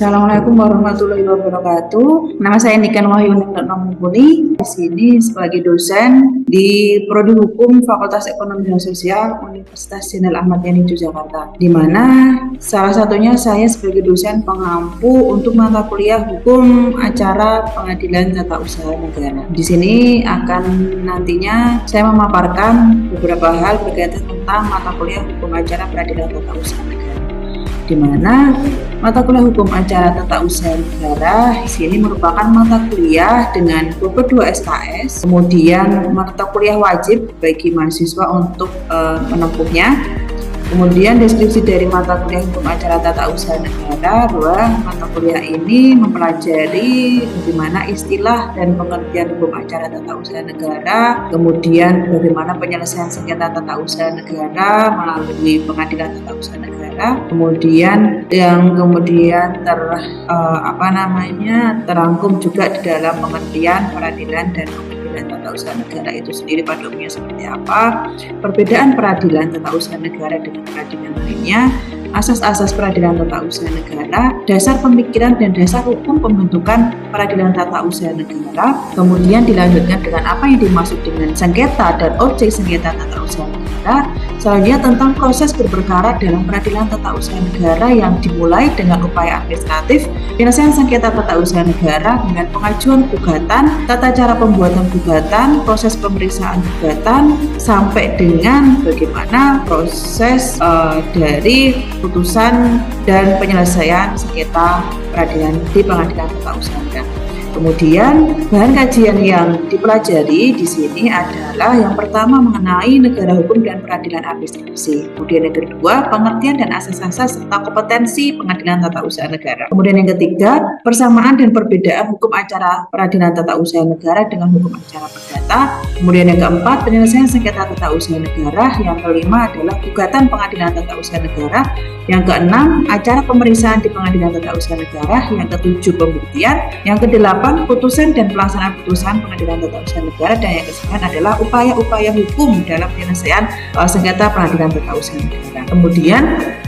Assalamualaikum warahmatullahi wabarakatuh. Nama saya Niken Wahyuni Mumpuni. Di sini sebagai dosen di Prodi Hukum Fakultas Ekonomi dan Sosial Universitas Jenderal Ahmad Yani Yogyakarta. Di mana salah satunya saya sebagai dosen pengampu untuk mata kuliah Hukum Acara Pengadilan Tata Usaha Negara. Di sini akan nantinya saya memaparkan beberapa hal berkaitan tentang mata kuliah Hukum Acara Peradilan Tata Usaha Negara, di mana mata kuliah Hukum Acara Tata Usaha Negara di sini merupakan mata kuliah dengan bobot 2 SKS, kemudian mata kuliah wajib bagi mahasiswa untuk menempuhnya. Kemudian deskripsi dari mata kuliah Hukum Acara Tata Usaha Negara bahwa mata kuliah ini mempelajari bagaimana istilah dan pengertian Hukum Acara Tata Usaha Negara, kemudian bagaimana penyelesaian sengketa tata usaha negara melalui Pengadilan Tata Usaha Negara, kemudian yang terangkum juga di dalam pengertian peradilan dan tata usaha negara itu sendiri pada umumnya seperti apa, perbedaan peradilan tata usaha negara dengan peradilan lainnya, asas-asas peradilan tata usaha negara, dasar pemikiran dan dasar hukum pembentukan peradilan tata usaha negara, kemudian dilanjutkan dengan apa yang dimaksud dengan sengketa dan objek sengketa tata usaha negara, selanjutnya tentang proses berperkara dalam peradilan tata usaha negara yang dimulai dengan upaya administratif, penyelesaian sengketa tata usaha negara dengan pengajuan gugatan, tata cara pembuatan gugatan, proses pemeriksaan gugatan, sampai dengan bagaimana proses dari putusan dan penyelesaian sengketa peradilan di Pengadilan Tata Usaha Negara. Kemudian bahan kajian yang dipelajari di sini adalah yang pertama mengenai negara hukum dan peradilan administrasi. Kemudian yang kedua pengertian dan asas-asas serta kompetensi Pengadilan Tata Usaha Negara. Kemudian yang ketiga persamaan dan perbedaan hukum acara peradilan tata usaha negara dengan hukum acara perdata. Kemudian yang keempat penyelesaian sengketa tata usaha negara. Yang kelima adalah gugatan Pengadilan Tata Usaha Negara. Yang keenam acara pemeriksaan di Pengadilan Tata Usaha Negara. Yang ketujuh pembuktian. Yang kedelapan putusan dan pelaksanaan putusan Pengadilan Tata Usaha Negara, dan yang kesembilan adalah upaya-upaya hukum dalam penyelesaian sengketa Pengadilan Tata Usaha Negara. Kemudian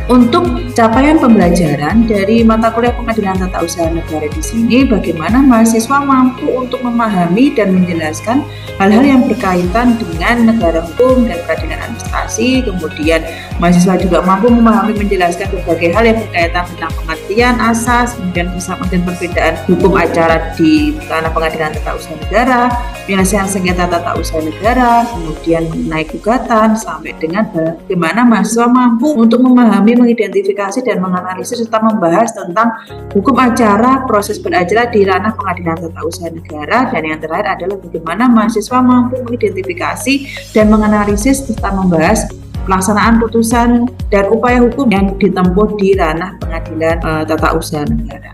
untuk capaian pembelajaran dari mata kuliah Pengadilan Tata Usaha Negara di sini, bagaimana mahasiswa mampu untuk memahami dan menjelaskan hal-hal yang berkaitan dengan negara hukum dan peradilan administrasi. Kemudian mahasiswa juga mampu memahami menjelaskan berbagai hal yang berkaitan tentang pengertian asas, kemudian persamaan dan perbedaan hukum acara di ranah Pengadilan Tata Usaha Negara, penyelesaian sengketa tata usaha negara, kemudian naik gugatan, sampai dengan bagaimana mahasiswa mampu untuk memahami, mengidentifikasi dan menganalisis serta membahas tentang hukum acara proses beracara di ranah Pengadilan Tata Usaha Negara. Dan yang terakhir adalah bagaimana mahasiswa mampu mengidentifikasi dan menganalisis serta membahas pelaksanaan putusan dan upaya hukum yang ditempuh di ranah Pengadilan Tata Usaha Negara.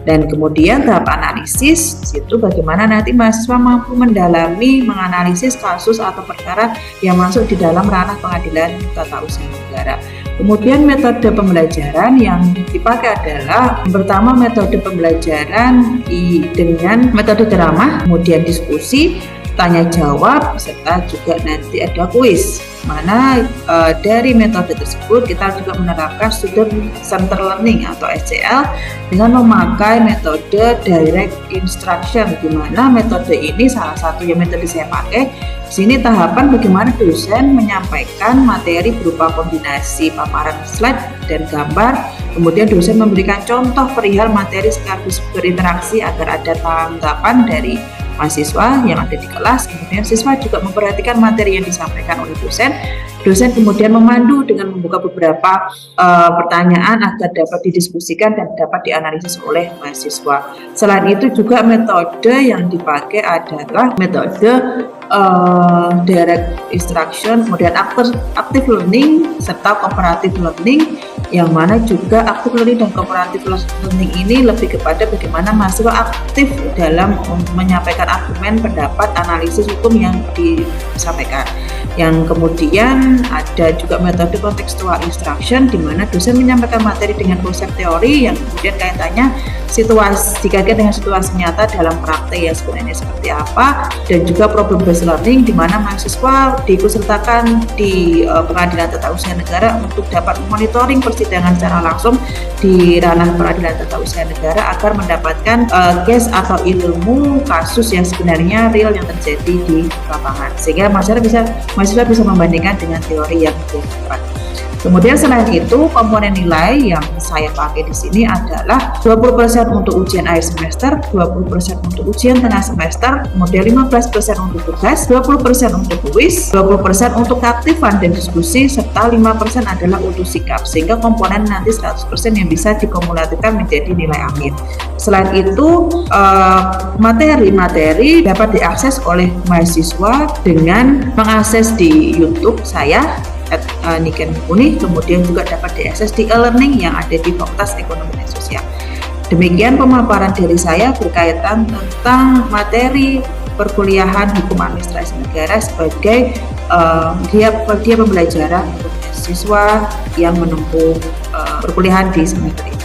Dan kemudian tahap analisis, situ bagaimana nanti mahasiswa mampu mendalami, menganalisis kasus atau perkara yang masuk di dalam ranah Pengadilan Tata Usaha Negara. Kemudian metode pembelajaran yang dipakai adalah yang pertama metode pembelajaran dengan metode ceramah, kemudian diskusi, tanya jawab, serta juga nanti ada kuis. Mana dari metode tersebut kita juga menerapkan Student Center Learning atau SCL dengan memakai metode Direct Instruction, di mana metode ini salah satu yang metode saya pakai. Di sini tahapan bagaimana dosen menyampaikan materi berupa kombinasi paparan slide dan gambar. Kemudian dosen memberikan contoh perihal materi sekaligus berinteraksi agar ada tanggapan dari mahasiswa yang ada di kelas. Kemudian siswa juga memperhatikan materi yang disampaikan oleh dosen. Dosen kemudian memandu dengan membuka beberapa pertanyaan agar dapat didiskusikan dan dapat dianalisis oleh mahasiswa. Selain itu juga metode yang dipakai adalah metode Direct Instruction, kemudian Active Learning serta Cooperative Learning, yang mana juga Active Learning dan Cooperative Learning ini lebih kepada bagaimana mahasiswa aktif dalam menyampaikan argumen, pendapat, analisis hukum yang disampaikan. Yang kemudian ada juga metode contextual instruction di mana dosen menyampaikan materi dengan konsep teori yang kemudian kaitannya dikaitkan dengan situasi nyata dalam praktek ya sebenarnya seperti apa, dan juga problem based learning di mana mahasiswa diikutsertakan di pengadilan tata usaha negara untuk dapat monitoring persidangan secara langsung di ranah peradilan tata usaha negara agar mendapatkan case atau ilmu kasus yang sebenarnya real yang terjadi di lapangan, sehingga mahasiswa bisa membandingkan dengan teori yang dibuat. Kemudian selain itu, komponen nilai yang saya pakai di sini adalah 20% untuk ujian akhir semester, 20% untuk ujian tengah semester, kemudian 15% untuk tugas, 20% untuk kuis, 20% untuk keaktifan dan diskusi, serta 5% adalah untuk sikap, sehingga komponen nanti 100% yang bisa dikumulatifkan menjadi nilai akhir. Selain itu, materi-materi dapat diakses oleh mahasiswa dengan mengakses di YouTube saya Niken Mumpuni, kemudian juga dapat diakses di e-learning yang ada di Fakultas Ekonomi dan Sosial. Demikian pemaparan dari saya berkaitan tentang materi perkuliahan hukum administrasi negara sebagai dia pembelajaran untuk mahasiswa yang menempuh perkuliahan di semester ini.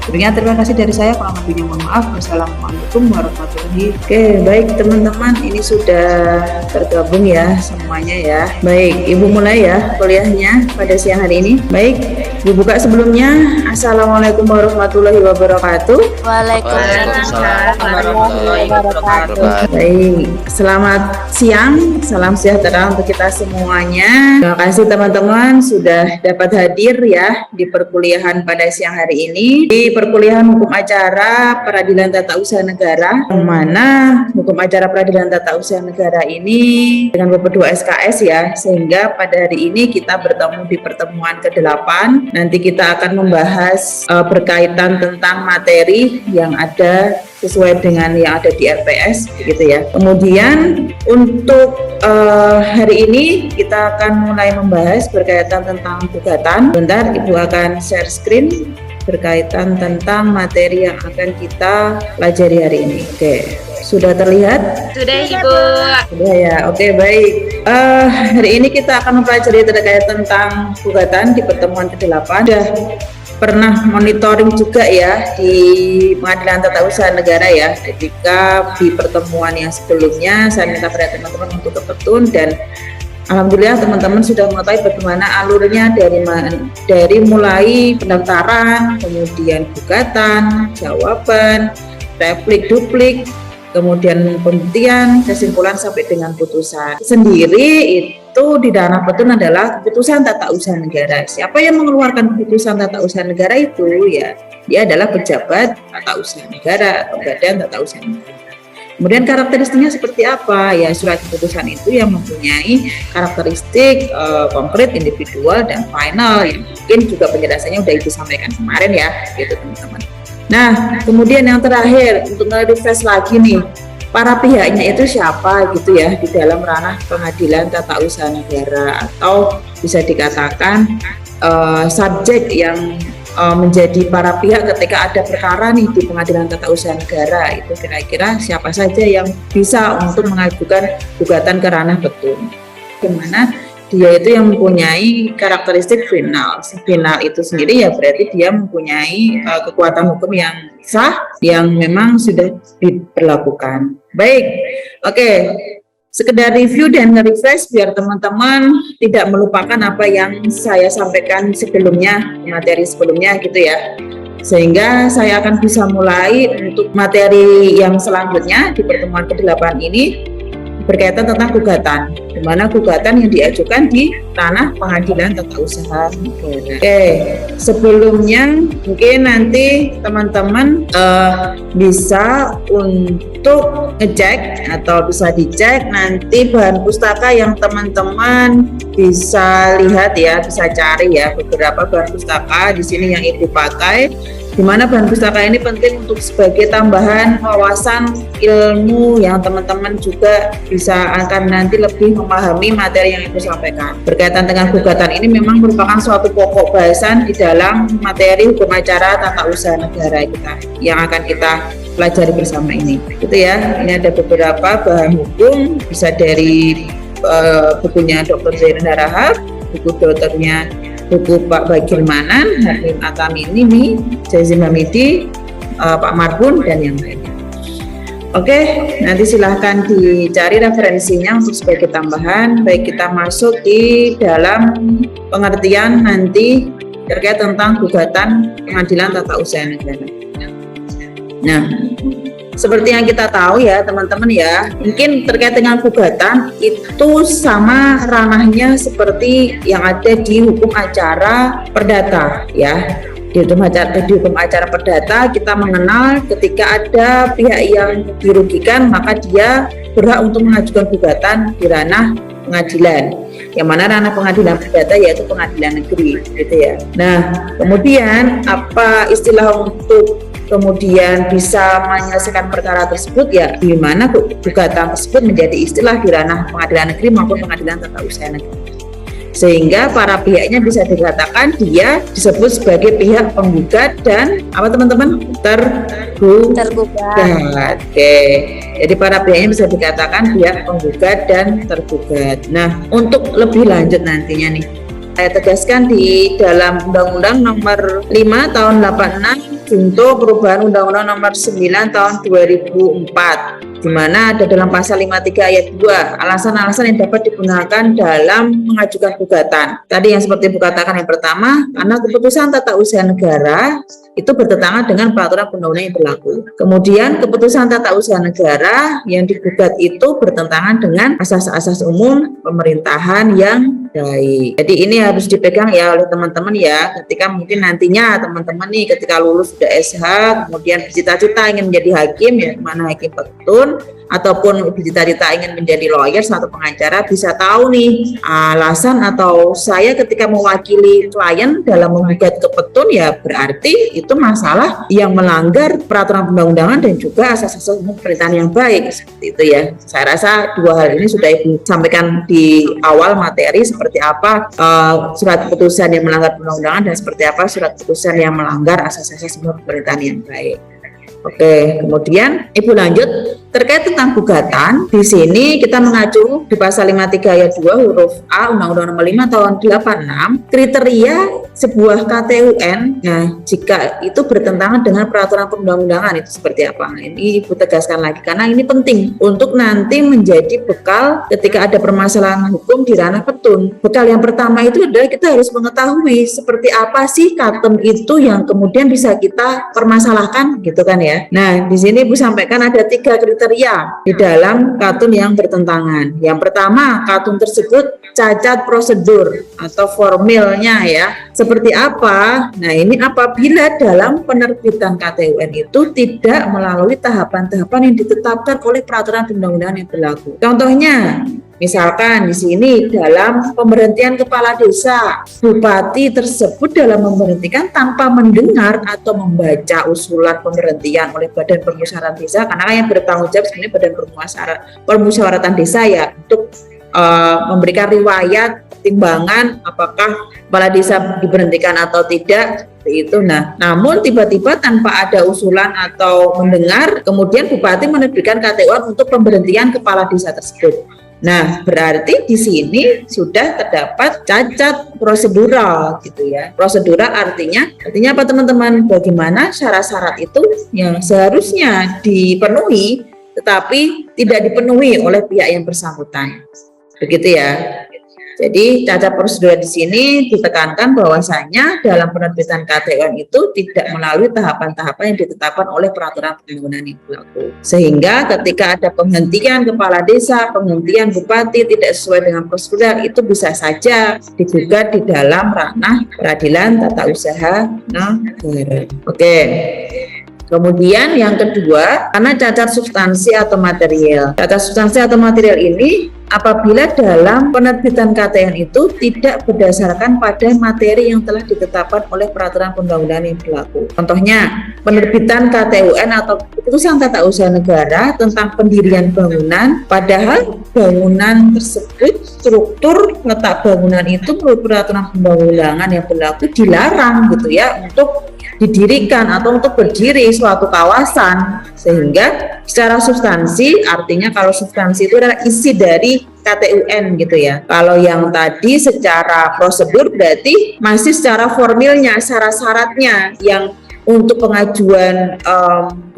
Demikian, terima kasih dari saya, kurang lebihnya mohon maaf. Wassalamualaikum warahmatullahi wabarakatuh. Oke, baik teman-teman, ini sudah tergabung ya semuanya ya. Baik, Ibu mulai ya kuliahnya pada siang hari ini. Baik, Ibu buka sebelumnya. Assalamualaikum warahmatullahi wabarakatuh. Waalaikumsalam warahmatullahi wabarakatuh. Baik, selamat siang, salam sejahtera untuk kita semuanya. Terima kasih teman-teman sudah dapat hadir ya di perkuliahan pada siang hari ini. Di perkuliahan hukum acara peradilan tata usaha negara, yang mana hukum acara peradilan tata usaha negara ini dengan beberapa SKS ya, sehingga pada hari ini kita bertemu di pertemuan ke-8. Nanti kita akan membahas berkaitan tentang materi yang ada sesuai dengan yang ada di RPS gitu ya. Kemudian untuk hari ini kita akan mulai membahas berkaitan tentang gugatan. Bentar, Ibu akan share screen berkaitan tentang materi yang akan kita pelajari hari ini. Oke, sudah terlihat? Sudah, Ibu. Sudah ya, oke baik. Hari ini kita akan mempelajari terkait tentang gugatan di pertemuan ke-8. Sudah pernah monitoring juga ya di Pengadilan Tata Usaha Negara ya, ketika di pertemuan yang sebelumnya saya minta pada teman-teman untuk ke Petun, dan alhamdulillah teman-teman sudah mengetahui bagaimana alurnya dari mulai pendaftaran, kemudian gugatan, jawaban, replik, duplik, kemudian pembuktian, kesimpulan sampai dengan putusan. Sendiri itu di ranah Petun adalah keputusan tata usaha negara. Siapa yang mengeluarkan keputusan tata usaha negara itu ya, dia adalah pejabat tata usaha negara atau badan tata usaha negara. Kemudian karakteristiknya seperti apa? Ya, surat keputusan itu yang mempunyai karakteristik konkret, individual, dan final. Yang mungkin juga penjelasannya udah Ibu sampaikan kemarin ya, gitu teman-teman. Nah, kemudian yang terakhir untuk nge-refresh lagi nih, para pihaknya itu siapa gitu ya di dalam ranah pengadilan tata usaha negara, atau bisa dikatakan subjek yang menjadi para pihak ketika ada perkara nih di Pengadilan Tata Usaha Negara. Itu kira-kira siapa saja yang bisa untuk mengajukan gugatan ke ranah Petun. Dimana dia itu yang mempunyai karakteristik final. Final itu sendiri ya berarti dia mempunyai kekuatan hukum yang sah yang memang sudah diberlakukan. Baik, oke. Sekedar review dan nge-refresh biar teman-teman tidak melupakan apa yang saya sampaikan sebelumnya, materi sebelumnya gitu ya. Sehingga saya akan bisa mulai untuk materi yang selanjutnya di pertemuan ke-8 ini berkaitan tentang gugatan, di mana gugatan yang diajukan di ranah Pengadilan Tata Usaha Negara. Oke, sebelumnya mungkin nanti teman-teman bisa untuk ngecek atau bisa dicek nanti bahan pustaka yang teman-teman bisa lihat ya, bisa cari ya beberapa bahan pustaka di sini yang Ibu pakai. Di mana bahan pustaka ini penting untuk sebagai tambahan wawasan ilmu yang teman-teman juga bisa akan nanti lebih memahami materi yang Ibu sampaikan. Berkaitan dengan gugatan ini memang merupakan suatu pokok bahasan di dalam materi hukum acara tata usaha negara kita yang akan kita pelajari bersama ini. Gitu ya. Ini ada beberapa bahan hukum, bisa dari bukunya Dr. Zairun Harahap, buku buku Pak Bagir Manan, Hakim Atamimi, Jazim Hamidi, Pak Marbun, dan yang lainnya. Oke, nanti silahkan dicari referensinya untuk sebagai tambahan. Baik, kita masuk di dalam pengertian nanti terkait tentang gugatan pengadilan tata usaha negara. Nah, seperti yang kita tahu ya teman-teman ya, mungkin terkait dengan gugatan itu sama ranahnya seperti yang ada di hukum acara perdata ya. Di hukum acara perdata kita mengenal ketika ada pihak yang dirugikan maka dia berhak untuk mengajukan gugatan di ranah pengadilan, yang mana ranah pengadilan perdata yaitu pengadilan negeri gitu ya. Nah, kemudian apa istilah untuk kemudian bisa menyelesaikan perkara tersebut ya, di mana gugatan tersebut menjadi istilah di ranah pengadilan negeri maupun pengadilan tata usaha negara, sehingga para pihaknya bisa dikatakan dia disebut sebagai pihak penggugat dan apa teman-teman, tergugat. Oke, jadi para pihaknya bisa dikatakan pihak penggugat dan tergugat. Nah, untuk lebih lanjut nantinya nih saya tegaskan di dalam Undang-Undang Nomor 5 Tahun 86 untuk perubahan Undang-Undang Nomor 9 Tahun 2004, di mana ada dalam pasal 53 ayat 2 alasan-alasan yang dapat digunakan dalam mengajukan gugatan. Tadi yang seperti dikatakan yang pertama, karena keputusan tata usaha negara itu bertentangan dengan peraturan undang-undang yang berlaku. Kemudian keputusan tata usaha negara yang digugat itu bertentangan dengan asas-asas umum pemerintahan yang baik. Jadi ini harus dipegang ya oleh teman-teman ya, ketika mungkin nantinya teman-teman nih ketika lulus sudah SH kemudian bercita-cita ingin menjadi hakim ya, mana hakim petun ataupun bercita-cita ingin menjadi lawyer atau pengacara, bisa tahu nih alasan atau saya ketika mewakili klien dalam menggugat ke petun ya berarti itu masalah yang melanggar peraturan perundang-undangan dan juga asas-asas umum pemerintahan yang baik, seperti itu ya. Saya rasa dua hal ini sudah Ibu sampaikan di awal materi, seperti apa surat keputusan yang melanggar perundang-undangan dan seperti apa surat keputusan yang melanggar asas-asas umum pemerintahan yang baik. Oke, kemudian Ibu lanjut terkait tentang gugatan. Di sini kita mengacu di pasal 53 ayat 2 huruf A Undang-Undang Nomor 5 Tahun 86 kriteria sebuah KTUN. Nah, jika itu bertentangan dengan peraturan perundang-undangan itu seperti apa? Nah, ini Ibu tegaskan lagi karena ini penting untuk nanti menjadi bekal ketika ada permasalahan hukum di ranah petun. Bekal yang pertama itu adalah kita harus mengetahui seperti apa sih katem itu yang kemudian bisa kita permasalahkan gitu kan ya. Nah, di sini Ibu sampaikan ada 3 kriteria di dalam katun yang bertentangan. Yang pertama, katun tersebut cacat prosedur atau formilnya ya. Seperti apa? Nah, ini apabila dalam penerbitan KTUN itu tidak melalui tahapan-tahapan yang ditetapkan oleh peraturan perundang-undangan yang berlaku. Contohnya, misalkan di sini dalam pemberhentian kepala desa, bupati tersebut dalam memberhentikan tanpa mendengar atau membaca usulan pemberhentian oleh Badan Permusyawaratan Desa, karena yang bertanggung jawab sebenarnya Badan Permusyawaratan Desa ya untuk memberikan riwayat pertimbangan apakah kepala desa diberhentikan atau tidak seperti itu. Nah, namun tiba-tiba tanpa ada usulan atau mendengar, kemudian bupati menerbitkan KTUN untuk pemberhentian kepala desa tersebut. Nah, berarti di sini sudah terdapat cacat prosedural gitu ya. Prosedural artinya apa teman-teman? Bagaimana syarat-syarat itu yang seharusnya dipenuhi tetapi tidak dipenuhi oleh pihak yang bersangkutan. Begitu ya. Jadi cacat prosedur di sini ditekankan bahwasanya dalam penerbitan KTUN itu tidak melalui tahapan-tahapan yang ditetapkan oleh peraturan perundang-undangan yang berlaku. Sehingga ketika ada penghentian kepala desa, penghentian bupati tidak sesuai dengan prosedur, itu bisa saja digugat di dalam ranah peradilan tata usaha negara. Oke. Kemudian yang kedua, karena cacat substansi atau material. Cacat substansi atau material ini apabila dalam penerbitan KTUN itu tidak berdasarkan pada materi yang telah ditetapkan oleh peraturan perundang-undangan yang berlaku. Contohnya, penerbitan KTUN atau keputusan tata usaha negara tentang pendirian bangunan, padahal bangunan tersebut, struktur letak bangunan itu menurut peraturan perundang-undangan yang berlaku dilarang gitu ya untuk didirikan atau untuk berdiri suatu kawasan, sehingga secara substansi, artinya kalau substansi itu adalah isi dari KTUN gitu ya. Kalau yang tadi secara prosedur berarti masih secara formilnya, syarat-syaratnya yang untuk pengajuan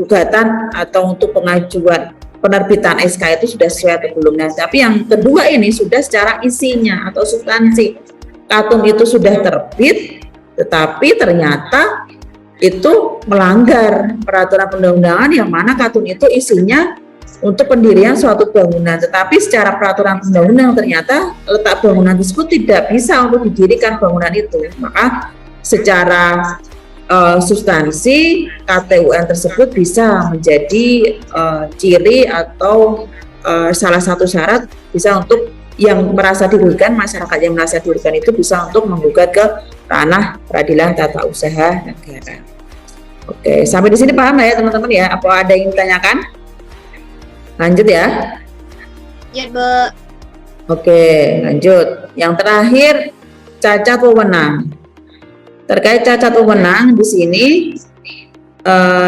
gugatan atau untuk pengajuan penerbitan SK itu sudah sesuai atau belum. Nah, tapi yang kedua ini sudah secara isinya atau substansi. Katun itu sudah terbit, tetapi ternyata itu melanggar peraturan perundang-undangan yang mana katun itu isinya untuk pendirian suatu bangunan, tetapi secara peraturan perundang-undangan ternyata letak bangunan tersebut tidak bisa untuk didirikan bangunan itu. Maka secara substansi KTUN tersebut bisa menjadi ciri atau salah satu syarat bisa untuk yang merasa dirugikan, masyarakat yang merasa dirugikan itu bisa untuk menggugat ke ranah peradilan tata usaha negara. Oke, sampai di sini paham ya teman-teman ya? Apa ada yang ditanyakan? Lanjut ya. Ya, Bu. Oke, lanjut. Yang terakhir, cacat wewenang. Terkait cacat wewenang di sini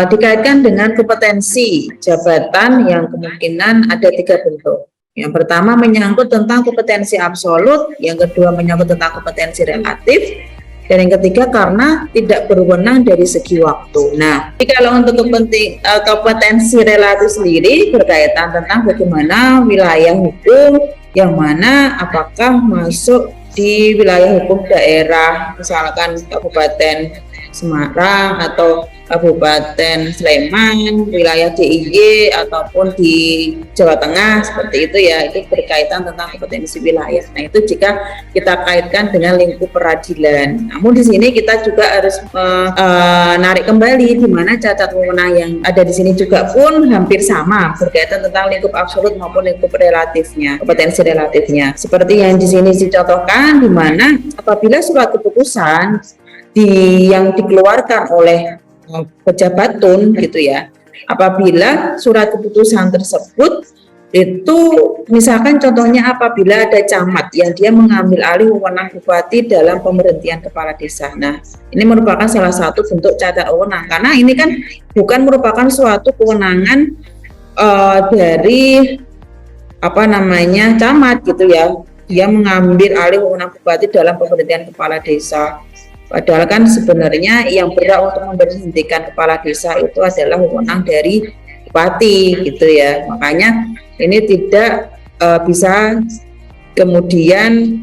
dikaitkan dengan kompetensi jabatan yang kemungkinan ada 3 bentuk. Yang pertama menyangkut tentang kompetensi absolut, yang kedua menyangkut tentang kompetensi relatif, dan yang ketiga karena tidak berwenang dari segi waktu. Nah, jadi kalau untuk kompetensi relatif sendiri berkaitan tentang bagaimana wilayah hukum yang mana apakah masuk di wilayah hukum daerah, misalkan Kabupaten Semarang atau Kabupaten Sleman, wilayah DIY ataupun di Jawa Tengah seperti itu ya, itu berkaitan tentang kompetensi wilayah. Nah, itu jika kita kaitkan dengan lingkup peradilan. Namun di sini kita juga harus menarik kembali di mana cacat wewenang yang ada di sini juga pun hampir sama berkaitan tentang lingkup absolut maupun lingkup relatifnya, kompetensi relatifnya. Seperti yang di sini dicontohkan di mana apabila surat keputusan yang dikeluarkan oleh pejabat tun gitu ya, apabila surat keputusan tersebut itu misalkan contohnya apabila ada camat yang dia mengambil alih wewenang bupati dalam pemberhentian kepala desa. Nah, ini merupakan salah satu bentuk cacat wewenang karena ini kan bukan merupakan suatu kewenangan dari camat gitu ya, dia mengambil alih wewenang bupati dalam pemberhentian kepala desa. Padahal kan sebenarnya yang berhak untuk memberhentikan kepala desa itu adalah wewenang dari bupati gitu ya. Makanya ini tidak bisa kemudian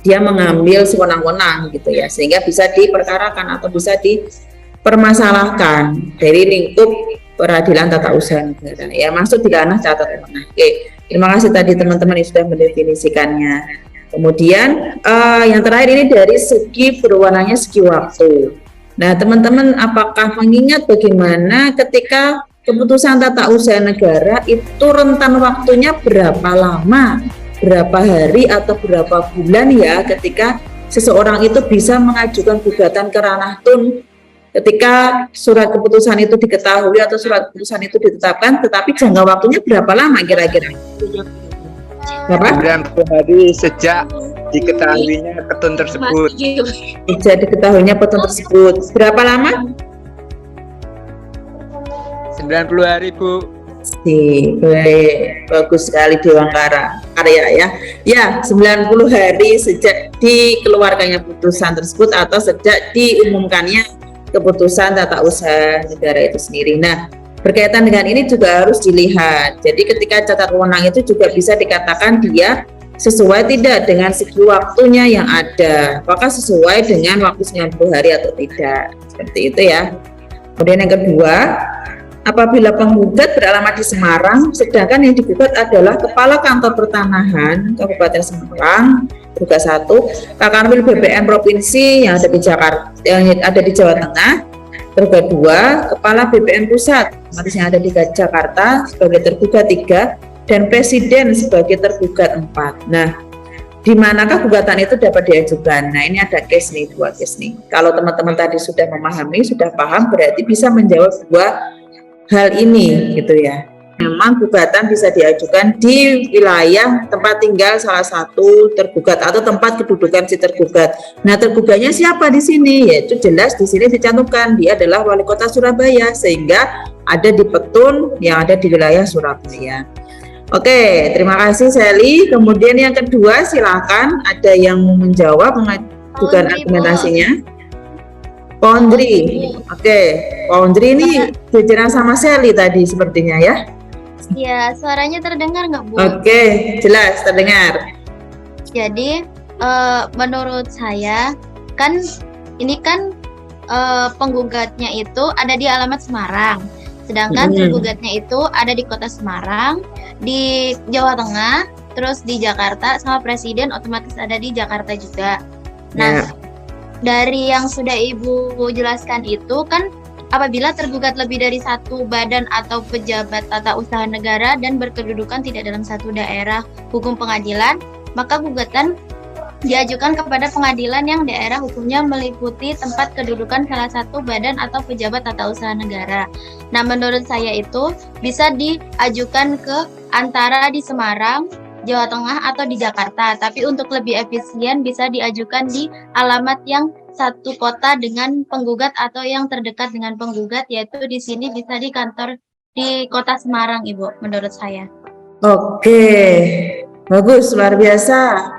dia mengambil sewenang-wenang gitu ya, sehingga bisa diperkarakan atau bisa dipermasalahkan dari lingkup peradilan tata usaha negara ya, masuk di ranah catat wewenang. Oke, terima kasih tadi teman-teman yang sudah mendefinisikannya. Kemudian yang terakhir ini dari segi berwenangnya segi waktu. Nah, teman-teman apakah mengingat bagaimana ketika keputusan tata usaha negara itu rentan waktunya berapa lama, berapa hari atau berapa bulan ya ketika seseorang itu bisa mengajukan gugatan ke ranah tun ketika surat keputusan itu diketahui atau surat keputusan itu ditetapkan, tetapi jangka waktunya berapa lama kira-kira? Berapa? 90 hari sejak diketahuinya petun tersebut. Sejak diketahuinya petun tersebut. Berapa lama? 90 hari, Bu. Baik, bagus sekali Dewangkara Karya ya. Ya, 90 hari sejak dikeluarkannya putusan tersebut atau sejak diumumkannya keputusan tata usaha negara itu sendiri. Nah, berkaitan dengan ini juga harus dilihat. Jadi ketika cacat wewenang itu juga bisa dikatakan dia sesuai tidak dengan segi waktunya yang ada. Apakah sesuai dengan waktu 90 hari atau tidak. Seperti itu ya. Kemudian yang kedua, apabila penggugat beralamat di Semarang, sedangkan yang digugat adalah Kepala Kantor Pertanahan Kabupaten Semarang, tugas 1, Kakanwil BPN Provinsi yang ada di Jakarta, yang ada di Jawa Tengah, tergugat 2, Kepala BPN Pusat yang ada di Jakarta sebagai tergugat 3, dan Presiden sebagai tergugat 4. Nah, di manakah gugatan itu dapat diajukan? Nah, ini ada case nih, 2 case nih. Kalau teman-teman tadi sudah memahami, sudah paham, berarti bisa menjawab 2 hal ini gitu ya. memang gugatan bisa diajukan di wilayah tempat tinggal salah satu tergugat atau tempat kedudukan si tergugat. Nah, tergugatnya siapa di sini? Yaitu jelas di sini dicantumkan dia adalah Wali Kota Surabaya, sehingga ada di petun yang ada di wilayah Surabaya. Oke, terima kasih Sally. Kemudian yang kedua, silakan ada yang menjawab mengajukan argumentasinya. Pondri, oke, Pondri ini bicara sama Sally tadi sepertinya ya? Ya, suaranya terdengar nggak, Bu? Oke, jelas terdengar. Jadi, menurut saya, kan ini kan penggugatnya itu ada di alamat Semarang. Sedangkan tergugatnya itu ada di kota Semarang, di Jawa Tengah, terus di Jakarta, sama presiden otomatis ada di Jakarta juga. Nah, dari yang sudah Ibu jelaskan itu kan apabila tergugat lebih dari satu badan atau pejabat tata usaha negara dan berkedudukan tidak dalam satu daerah hukum pengadilan, maka gugatan diajukan kepada pengadilan yang daerah hukumnya meliputi tempat kedudukan salah satu badan atau pejabat tata usaha negara. Nah, menurut saya itu bisa diajukan ke antara di Semarang, Jawa Tengah atau di Jakarta, tapi untuk lebih efisien bisa diajukan di alamat yang satu kota dengan penggugat atau yang terdekat dengan penggugat, yaitu di sini bisa di kantor di kota Semarang, Ibu, menurut saya. Oke, bagus, luar biasa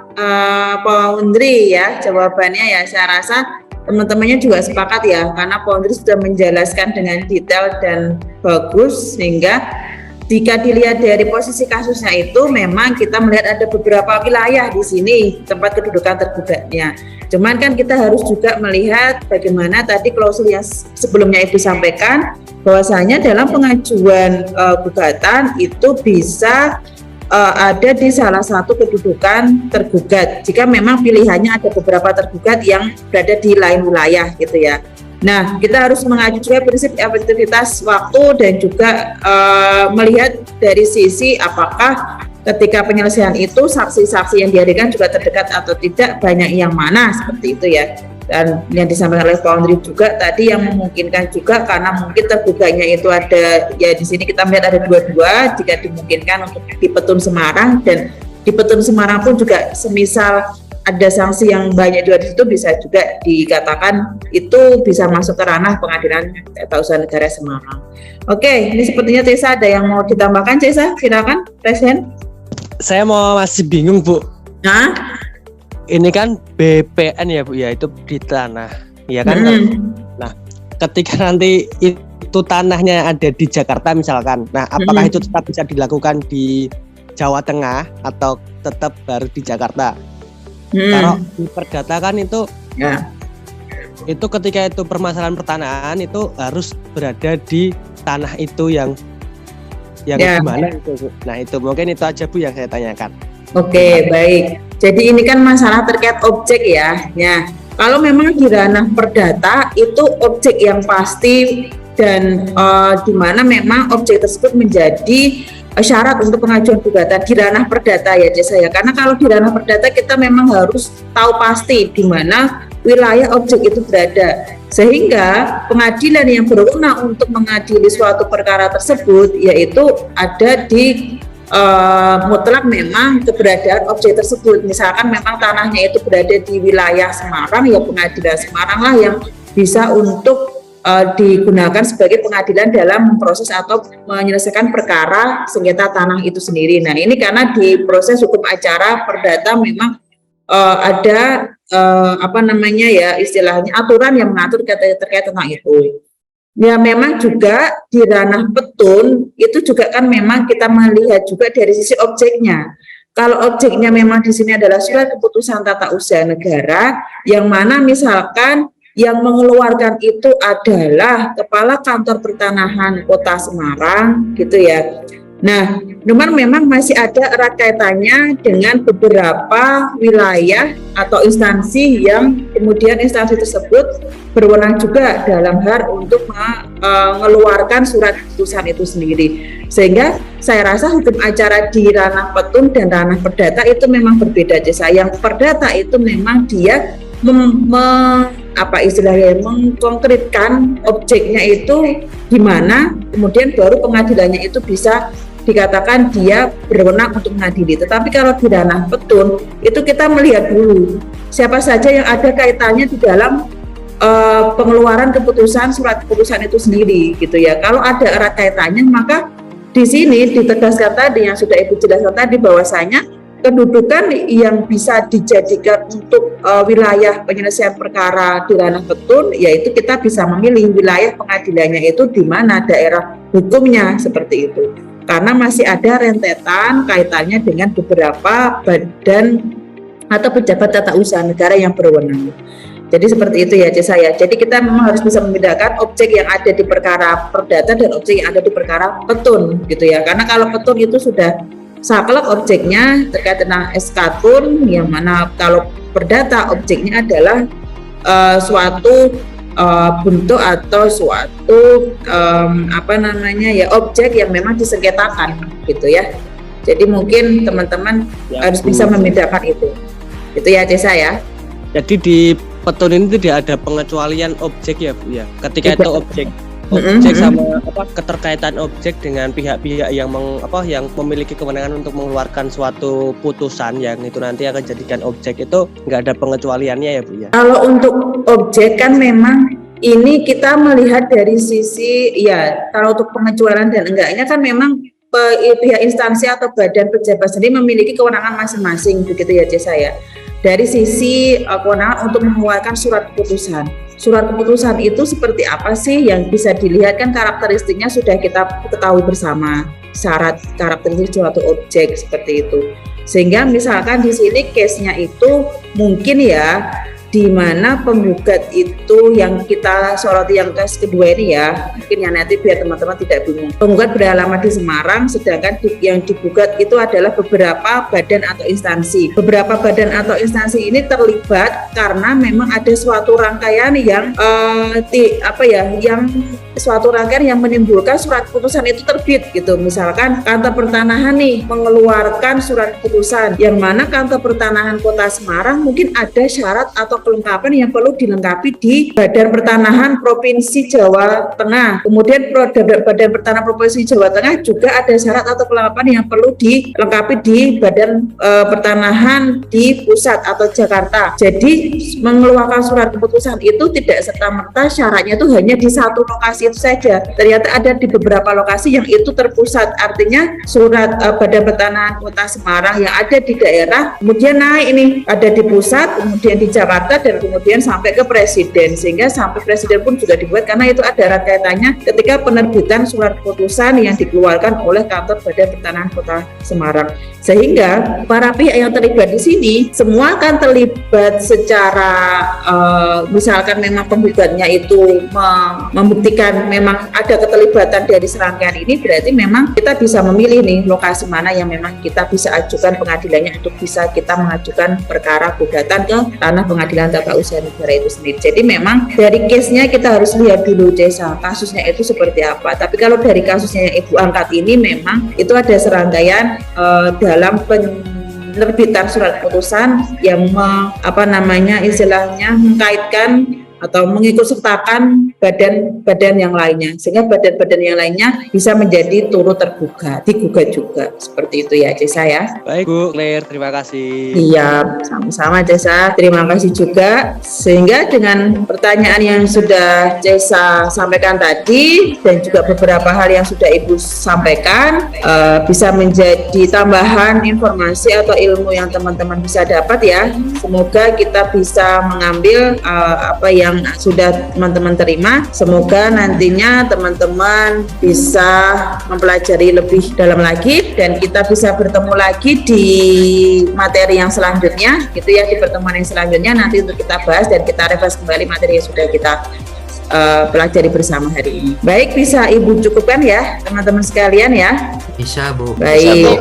Pondri ya jawabannya ya. Saya rasa teman-temannya juga sepakat ya, karena Pondri sudah menjelaskan dengan detail dan bagus, sehingga jika dilihat dari posisi kasusnya itu memang kita melihat ada beberapa wilayah di sini tempat kedudukan tergugatnya. Cuman kan kita harus juga melihat bagaimana tadi klausul yang sebelumnya Ibu sampaikan, bahwasanya dalam pengajuan gugatan itu bisa ada di salah satu kedudukan tergugat. Jika memang pilihannya ada beberapa tergugat yang berada di lain wilayah gitu ya. Nah, kita harus mengacu juga prinsip efektivitas waktu dan juga melihat dari sisi apakah ketika penyelesaian itu saksi-saksi yang dihadirkan juga terdekat atau tidak, banyak yang mana, seperti itu ya. Dan yang disampaikan oleh Pak Andri juga tadi yang memungkinkan juga, karena mungkin terguganya itu ada ya, di sini kita melihat ada dua-dua, jika dimungkinkan untuk di Petun Semarang, dan di Petun Semarang pun juga semisal ada sanksi yang banyak juga di situ, bisa juga dikatakan itu bisa masuk ke ranah pengadilan tata usaha negara Semarang. Oke, ini sepertinya Tessa ada yang mau ditambahkan. Tessa, silakan, Presiden. Saya masih bingung, Bu. Nah, ini kan BPN ya, Bu, ya, itu di tanah, ya kan? Nah, ketika nanti itu tanahnya ada di Jakarta misalkan, nah apakah itu tetap bisa dilakukan di Jawa Tengah atau tetap baru di Jakarta? Kalau di perdata kan itu itu ketika itu permasalahan pertanahan itu harus berada di tanah itu yang gimana itu. Nah, itu mungkin itu aja, Bu, yang saya tanyakan. Oke, baik. Jadi ini kan masalah terkait objek ya. Ya, kalau memang di ranah perdata itu objek yang pasti dan di mana memang objek tersebut menjadi syarat untuk pengajuan gugatan di ranah perdata ya, saya. Karena kalau di ranah perdata kita memang harus tahu pasti di mana wilayah objek itu berada, sehingga pengadilan yang berwenang untuk mengadili suatu perkara tersebut yaitu ada di mutlak memang keberadaan objek tersebut. Misalkan memang tanahnya itu berada di wilayah Semarang, ya pengadilan Semarang lah yang bisa untuk digunakan sebagai pengadilan dalam memproses atau menyelesaikan perkara sengketa tanah itu sendiri. Nah, ini karena di proses hukum acara perdata memang ada istilahnya aturan yang mengatur terkait tentang itu. Ya, memang juga di ranah petun itu juga kan memang kita melihat juga dari sisi objeknya. Kalau objeknya memang di sini adalah surat keputusan tata usaha negara, yang mana misalkan yang mengeluarkan itu adalah Kepala Kantor Pertanahan Kota Semarang, gitu ya. Nah, cuman memang masih ada erat kaitannya dengan beberapa wilayah atau instansi yang kemudian instansi tersebut berwenang juga dalam hal untuk mengeluarkan surat keputusan itu sendiri. Sehingga saya rasa hukum acara di ranah petun dan ranah perdata itu memang berbeda. Yang perdata itu memang dia mengkonkretkan objeknya itu gimana, kemudian baru pengadilannya itu bisa dikatakan dia berwenang untuk mengadili. Tetapi kalau di ranah petun itu kita melihat dulu siapa saja yang ada kaitannya di dalam pengeluaran keputusan surat keputusan itu sendiri gitu ya. Kalau ada erat kaitannya, maka di sini ditegaskan tadi yang sudah Ibu jelaskan tadi bahwasanya kedudukan yang bisa dijadikan untuk wilayah penyelesaian perkara di ranah petun, yaitu kita bisa memilih wilayah pengadilannya itu di mana daerah hukumnya seperti itu. Karena masih ada rentetan kaitannya dengan beberapa badan atau pejabat tata usaha negara yang berwenang. Jadi seperti itu ya saya. Jadi kita memang harus bisa membedakan objek yang ada di perkara perdata dan objek yang ada di perkara petun gitu ya. Karena kalau petun itu sudah saklek objeknya terkait dengan SK tun, yang mana kalau perdata objeknya adalah suatu bentuk atau suatu objek yang memang disengketakan gitu ya. Jadi mungkin teman-teman harus bisa membedakan itu ya Cesa ya. Jadi di petun ini tidak ada pengecualian objek ya Bu ya. Ketika itu objek sama keterkaitan objek dengan pihak-pihak yang memiliki kewenangan untuk mengeluarkan suatu putusan yang itu nanti akan jadikan objek, itu nggak ada pengecualiannya ya Bu ya. Kalau untuk objek kan memang ini kita melihat dari sisi ya, kalau untuk pengecualian dan enggaknya kan memang pihak instansi atau badan pejabat sendiri memiliki kewenangan masing-masing begitu ya Cesa ya. Dari sisi kewenangan untuk mengeluarkan surat keputusan. Surat keputusan itu seperti apa sih yang bisa dilihat, kan karakteristiknya sudah kita ketahui bersama, syarat karakteristik suatu objek seperti itu. Sehingga misalkan di sini case-nya itu mungkin ya di mana penggugat itu yang kita soroti yang case kedua ini ya, mungkin yang nanti biar teman-teman tidak bingung. Penggugat beralamat di Semarang, sedangkan yang digugat itu adalah beberapa badan atau instansi. Beberapa badan atau instansi ini terlibat karena memang ada suatu rangkaian yang suatu rangkaian yang menimbulkan surat keputusan itu terbit gitu. Misalkan kantor pertanahan nih mengeluarkan surat keputusan, yang mana kantor pertanahan Kota Semarang mungkin ada syarat atau kelengkapan yang perlu dilengkapi di Badan Pertanahan Provinsi Jawa Tengah. Kemudian Badan Pertanahan Provinsi Jawa Tengah juga ada syarat atau kelengkapan yang perlu dilengkapi di Badan Pertanahan di pusat atau Jakarta. Jadi mengeluarkan surat keputusan itu tidak serta-merta syaratnya itu hanya di satu lokasi itu saja. Ternyata ada di beberapa lokasi yang itu terpusat. Artinya surat Badan Pertanahan Kota Semarang yang ada di daerah kemudian naik ini ada di pusat, kemudian di Jakarta, dan kemudian sampai ke presiden, sehingga sampai presiden pun juga dibuat karena itu ada kaitannya ketika penerbitan surat keputusan yang dikeluarkan oleh kantor Badan Pertanahan Kota Semarang. Sehingga para pihak yang terlibat di sini semua akan terlibat secara misalkan memang penggugatnya itu membuktikan memang ada keterlibatan dari serangkaian ini, berarti memang kita bisa memilih nih lokasi mana yang memang kita bisa ajukan pengadilannya untuk bisa kita mengajukan perkara gugatan ke ranah pengadilan tata usaha negara itu sendiri. Jadi memang dari case-nya kita harus lihat dulu Cesa, kasusnya itu seperti apa. Tapi kalau dari kasusnya yang Ibu angkat ini memang itu ada serangkaian dalam penerbitan surat keputusan yang istilahnya mengkaitkan atau mengikut sertakan badan-badan yang lainnya, sehingga badan-badan yang lainnya bisa menjadi turut digugat juga. Seperti itu ya Cesa ya. Baik Bu Claire, terima kasih. Iya, sama-sama Cesa, terima kasih juga. Sehingga dengan pertanyaan yang sudah Cesa sampaikan tadi dan juga beberapa hal yang sudah Ibu sampaikan bisa menjadi tambahan informasi atau ilmu yang teman-teman bisa dapat ya. Semoga kita bisa mengambil apa yang sudah teman-teman terima. Semoga nantinya teman-teman bisa mempelajari lebih dalam lagi dan kita bisa bertemu lagi di materi yang selanjutnya gitu ya, di pertemuan yang selanjutnya nanti untuk kita bahas dan kita review kembali materi yang sudah kita pelajari bersama hari ini. Baik, bisa Ibu cukupkan ya teman-teman sekalian ya. Bisa Bu. Baik.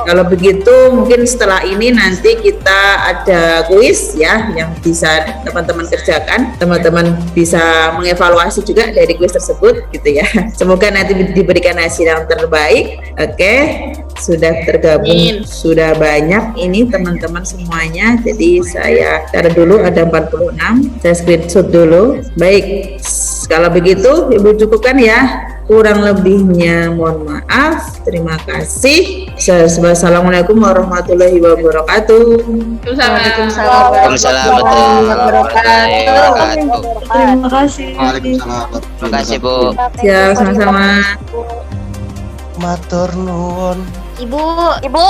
Kalau begitu mungkin setelah ini nanti kita ada kuis ya yang bisa teman-teman kerjakan. Teman-teman bisa mengevaluasi juga dari kuis tersebut gitu ya. Semoga nanti diberikan hasil yang terbaik. Oke, sudah tergabung, sudah banyak ini teman-teman semuanya. Jadi saya taruh dulu ada 46. Saya screenshot dulu. Baik. Kalau begitu Ibu cukupkan ya Kurang lebihnya mohon maaf. Terima kasih. Wassalamualaikum warahmatullahi wabarakatuh. Waalaikumsalam. Waalaikumsalam warahmatullahi wabarakatuh. Terima kasih. Waalaikumsalam. Terima kasih Bu. Ya, sama-sama. Matur nuwun. Ibu.